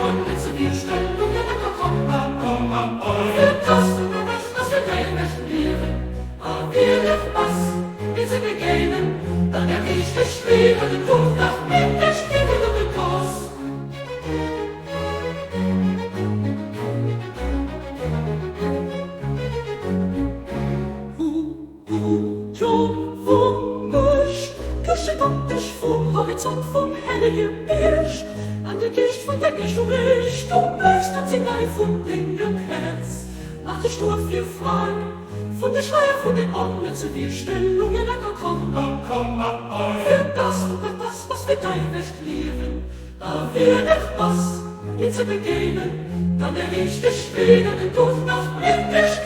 Ordnung zu dir stellen, und komm am Ort. Für das du nicht, was wir kein Menschen lehren, aber wir nicht was, wie sie begehen, dann der richtig schwere, den Tod nach mir, der Stiefel und den Kurs. Durch vom Horizont vom helle Gebirge, an der Gicht von der Gicht um Licht, möchtest sie nein von den Herz. Mach dich nur für frei, von der Schleier, von den Augen zu dir Stellungen, komm an. Für das und das, was wir dein Recht lehren, da wir nicht was, jetzt begehen, dann der richtig schwere, den Tod nach endlich